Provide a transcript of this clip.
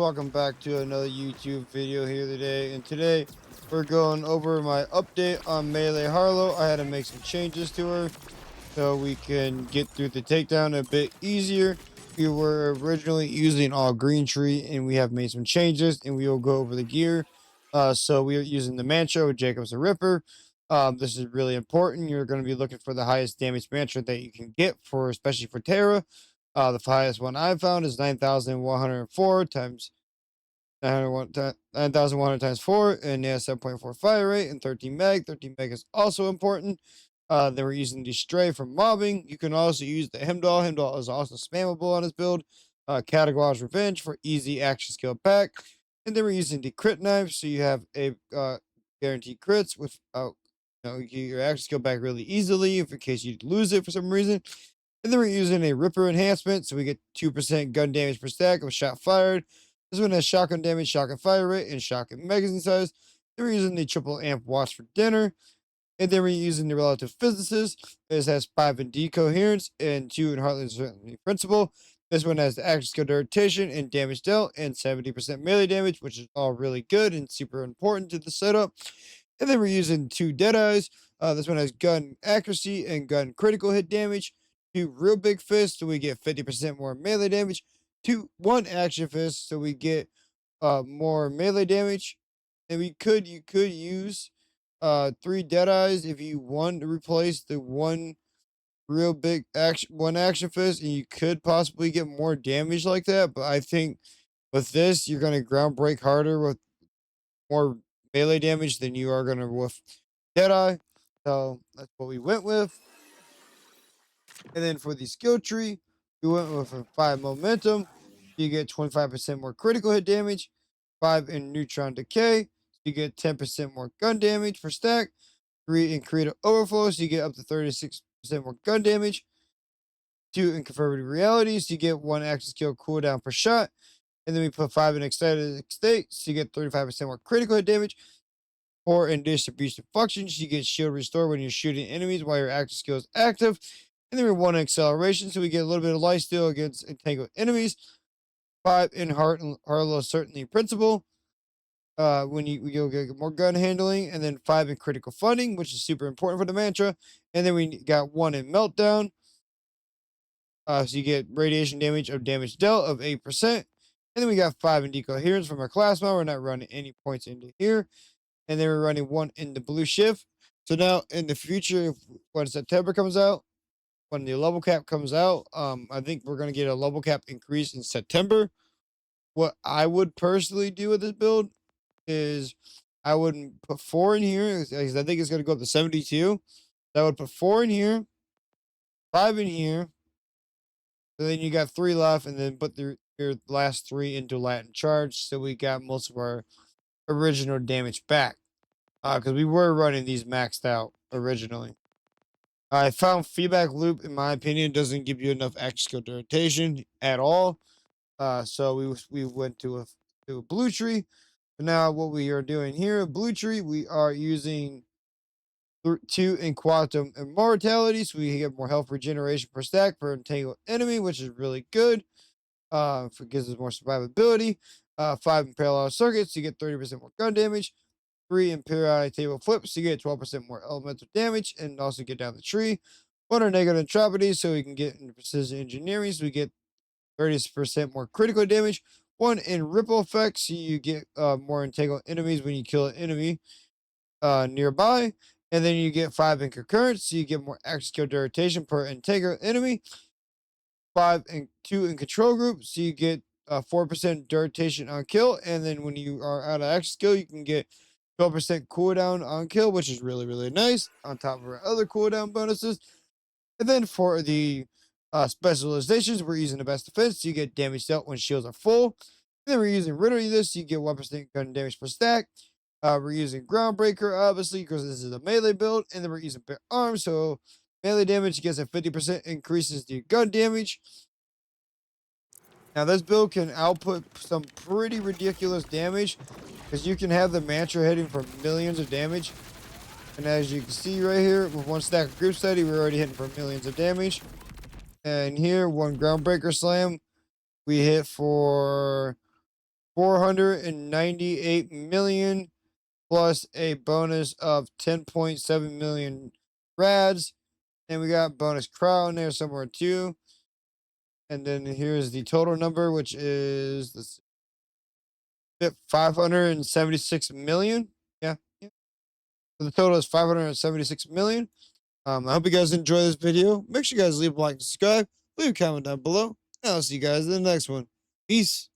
welcome back to another YouTube video here today. And today we're going over my update on Melee Harlowe. I had to make some changes to her so we can get through the takedown a bit easier. We were originally using all green tree and we have made some changes and we will go over the gear. So we are using the Mantra with Jacob's the Ripper. This is really important. You're going to be looking for the highest damage Mantra that you can get for, especially for Terra. The highest one I found is 9,104 times 9,100 times 4, and it has 7.4 fire rate and 13 mag. 13 mag is also important. Then we're using the Stray for mobbing. You can also use the Hemdall. Hemdall is also spammable on his build. Categorized Revenge for easy action skill pack. And then we're using the Crit Knife, so you have a guaranteed crits without your action skill back really easily, if in case you lose it for some reason. And then we're using a Ripper enhancement, so we get 2% gun damage per stack of shot fired. This one has shotgun damage, shotgun fire rate, and shotgun magazine size. Then we're using the triple amp watch for dinner. And then we're using the relative physicist. This has 5 in decoherence and 2 in heartland certainty principle. This one has the action skill rotation and damage dealt and 70% melee damage, which is all really good and super important to the setup. And then we're using 2 Deadeyes. This one has gun accuracy and gun critical hit damage. 2 real big fists, so we get 50% more melee damage. 1 action fist, so we get more melee damage. And you could use 3 Deadeyes if you want to replace the one real big action fist, and you could possibly get more damage like that. But I think with this, you're gonna ground break harder with more melee damage than you are gonna with Deadeye. So that's what we went with. And then for the skill tree, we went with a 5 momentum. You get 25% more critical hit damage, 5 in neutron decay. So you get 10% more gun damage per stack, 3 in creative overflow. So you get up to 36% more gun damage, 2 in conservative reality. So you get 1 action skill cooldown per shot. And then we put 5 in excited state. So you get 35% more critical hit damage. 4 in distribution functions. You get shield restore when you're shooting enemies while your active skill is active. And then we 1 in acceleration, so we get a little bit of lifesteal against entangled enemies. 5 in Harlowe certainty principle. When you'll get more gun handling, and then 5 in critical funding, which is super important for the Mantra. And then we got 1 in meltdown. So you get radiation damage of damage dealt of 8%. And then we got 5 in decoherence from our class mod. We're not running any points into here. And then we're running 1 in the blue shift. So now in the future, when September comes out, when the level cap comes out, I think we're going to get a level cap increase in September. What I would personally do with this build is I wouldn't put 4 in here because I think it's going to go up to 72. So I would put 4 in here, 5 in here, and then you got 3 left, and then put your last 3 into Latin charge. So we got most of our original damage back because we were running these maxed out originally. I found feedback loop, in my opinion, doesn't give you enough action skill rotation at all. So we went to a blue tree. But now what we are doing here, blue tree, we are using 2 in quantum immortality, so we get more health regeneration per stack per entangled enemy, which is really good. Gives us more survivability. 5 in parallel circuits, you get 30% more gun damage. 3 in periodic table flips, so you get 12% more elemental damage and also get down the tree. 1 are negative entropy, so we can get into precision engineering, so we get 30% more critical damage. 1 in ripple effects, so you get more entangled enemies when you kill an enemy nearby. And then you get 5 in concurrence, so you get more action skill duration per entangled enemy. 2 in control group, so you get 4% duration on kill. And then when you are out of action skill, you can get 12% cooldown on kill, which is really, really nice, on top of our other cooldown bonuses. And then for the specializations, we're using the best defense, so you get damage dealt when shields are full. And then we're using Riddle this, so you get 1% gun damage per stack. We're using Groundbreaker, obviously, because this is a melee build. And then we're using Bare Arms, so melee damage gets a 50% increases the gun damage. Now, this build can output some pretty ridiculous damage, because you can have the Mantra hitting for millions of damage. And as you can see right here, with 1 stack of group study, we're already hitting for millions of damage. And here, 1 Groundbreaker slam, we hit for 498 million plus a bonus of 10.7 million rads. And we got bonus crown there somewhere too. And then here's the total number, which is let's see, 576 million. Yeah. Yeah. So the total is 576 million. I hope you guys enjoy this video. Make sure you guys leave a like and subscribe. Leave a comment down below. And I'll see you guys in the next one. Peace.